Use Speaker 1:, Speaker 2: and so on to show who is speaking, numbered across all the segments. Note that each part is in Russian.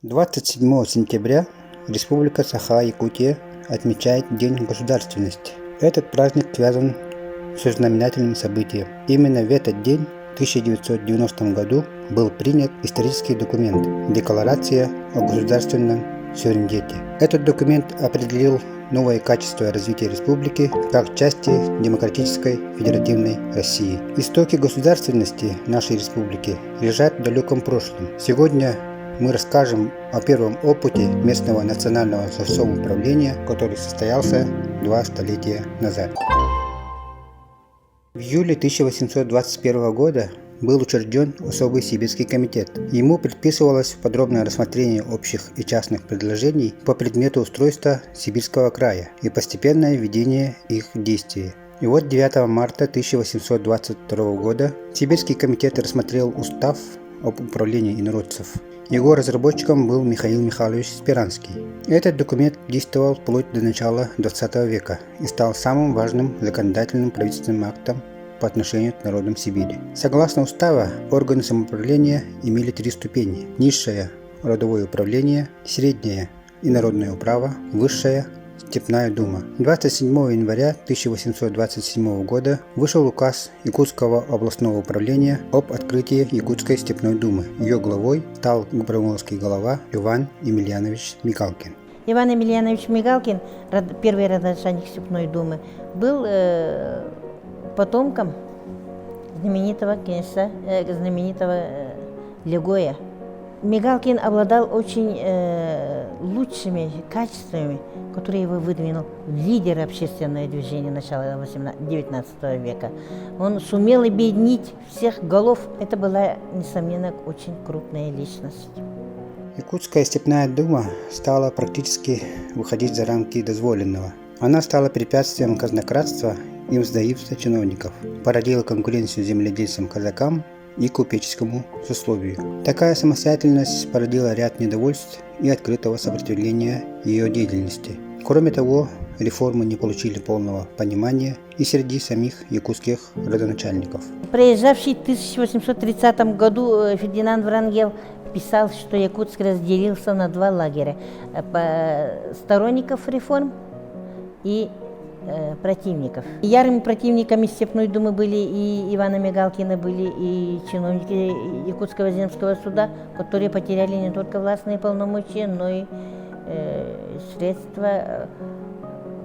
Speaker 1: 27 сентября Республика Саха-Якутия отмечает День государственности. Этот праздник связан с знаменательным событием. Именно в этот день, в 1990 году, был принят исторический документ «Декларация о государственном суверенитете». Этот документ определил новое качество развития республики как части демократической федеративной России. Истоки государственности нашей республики лежат в далеком прошлом. Сегодня мы расскажем о первом опыте местного национального самоуправления, который состоялся 2 столетия назад. В июле 1821 года был учрежден особый сибирский комитет. Ему предписывалось подробное рассмотрение общих и частных предложений по предмету устройства Сибирского края и постепенное введение их в действие. И вот 9 марта 1822 года Сибирский комитет рассмотрел устав об управлении инородцев. Его разработчиком был Михаил Михайлович Спиранский. Этот документ действовал вплоть до начала XX века и стал самым важным законодательным правительственным актом по отношению к народам Сибири. Согласно устава, органы самоуправления имели 3 ступени: низшее – родовое управление, среднее – инородное управо, высшее – Степная дума. 27 января 1827 года вышел указ Якутского областного управления об открытии Якутской степной думы. Ее главой стал губернаторский глава Иван Емельянович Мигалкин.
Speaker 2: Иван Емельянович Мигалкин, первый родоначальник степной думы, был потомком знаменитого князя, знаменитого Легоя. Мигалкин обладал очень лучшими качествами, которые его выдвинул в лидер общественного движения начала 19 века. Он сумел объединить всех голов. Это была, несомненно, очень крупная личность.
Speaker 1: Якутская степная дума стала практически выходить за рамки дозволенного. Она стала препятствием казнократства и мздоимства чиновников, породила конкуренцию земледельцам-казакам и купеческому сословию. Такая самостоятельность породила ряд недовольств и открытого сопротивления ее деятельности. Кроме того, реформы не получили полного понимания и среди самих якутских родоначальников.
Speaker 2: Приезжавший в 1830 году Фердинанд Врангел писал, что Якутск разделился на 2 лагеря – сторонников реформ и противников. Ярыми противниками Степной думы были и Ивана Мигалкина, были и чиновники Якутского земского суда, которые потеряли не только властные полномочия, но и средства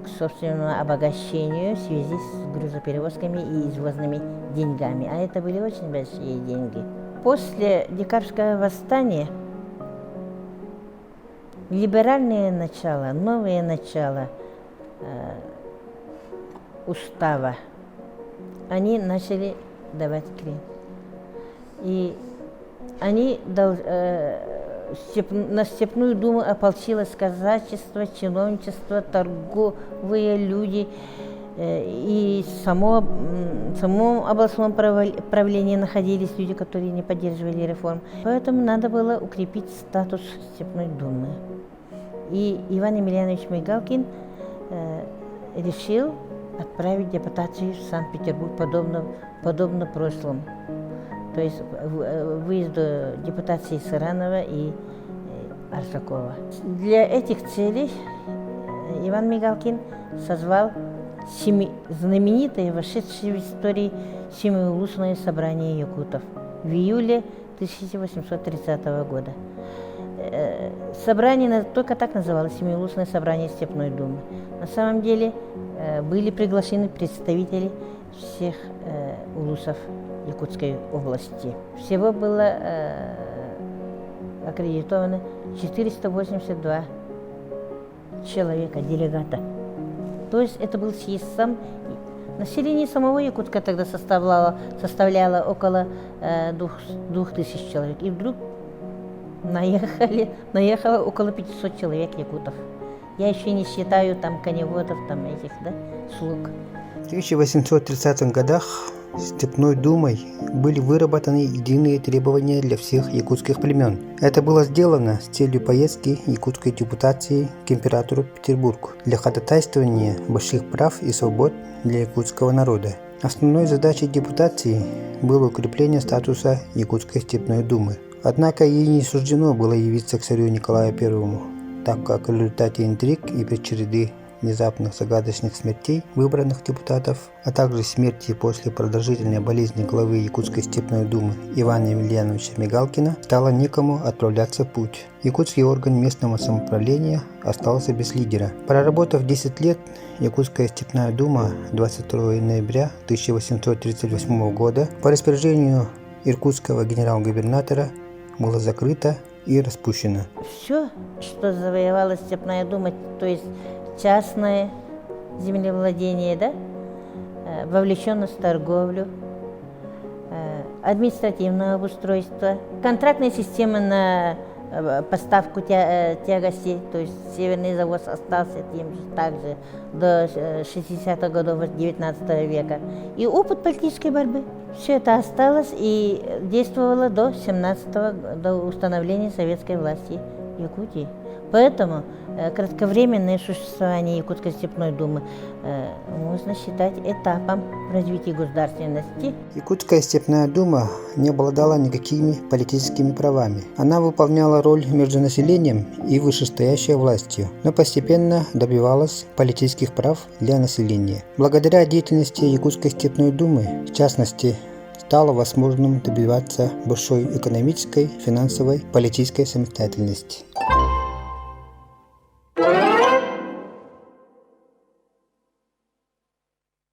Speaker 2: к собственному обогащению в связи с грузоперевозками и извозными деньгами. А это были очень большие деньги. После декабрьского восстания либеральное начало, новое начало устава, они начали давать крен. И они на Степную думу ополчилось казачество, чиновничество, торговые люди. И в самом областном правлении находились люди, которые не поддерживали реформ. Поэтому надо было укрепить статус Степной думы. И Иван Емельянович Мигалкин решил отправить депутацию в Санкт-Петербург, подобно прошлому. То есть выезду депутации Саранова и Аршакова. Для этих целей Иван Мигалкин созвал знаменитое, вошедшее в историю Семиулусное собрание якутов в июле 1830 года. Собрание только так называлось – Семиулусное собрание Степной думы. На самом деле были приглашены представители всех улусов Якутской области. Всего было аккредитовано 482 человека, делегата. То есть это был съезд сам. Население самого Якутска тогда составляло около 2000 человек. И вдруг наехало около 500 человек якутов. Я еще не считаю там коневодов, там этих, слуг.
Speaker 1: В 1830-х годах Степной думой были выработаны единые требования для всех якутских племен. Это было сделано с целью поездки якутской депутации к императору Петербургу для ходатайствования больших прав и свобод для якутского народа. Основной задачей депутации было укрепление статуса Якутской степной думы. Однако ей не суждено было явиться к царю Николаю I, так как в результате интриг и при череды внезапных загадочных смертей выбранных депутатов, а также смерти после продолжительной болезни главы Якутской степной думы Ивана Емельяновича Мигалкина, стало некому отправляться в путь. Якутский орган местного самоуправления остался без лидера. Проработав 10 лет, Якутская степная дума 22 ноября 1838 года по распоряжению иркутского генерал-губернатора была закрыта и распущена.
Speaker 2: Все, что завоевала Степная дума, то есть частное землевладение, да, вовлеченность в торговлю, административное обустройство, контрактная система на поставку тягостей, то есть Северный завод остался тем же также до 60-х годов 19 века, и опыт политической борьбы. Все это осталось и действовало до до установления советской власти в Якутии. Поэтому кратковременное существование Якутской степной думы можно считать этапом развития государственности.
Speaker 1: Якутская степная дума не обладала никакими политическими правами. Она выполняла роль между населением и вышестоящей властью, но постепенно добивалась политических прав для населения. Благодаря деятельности Якутской степной думы, в частности, стало возможным добиваться большой экономической, финансовой, политической самостоятельности.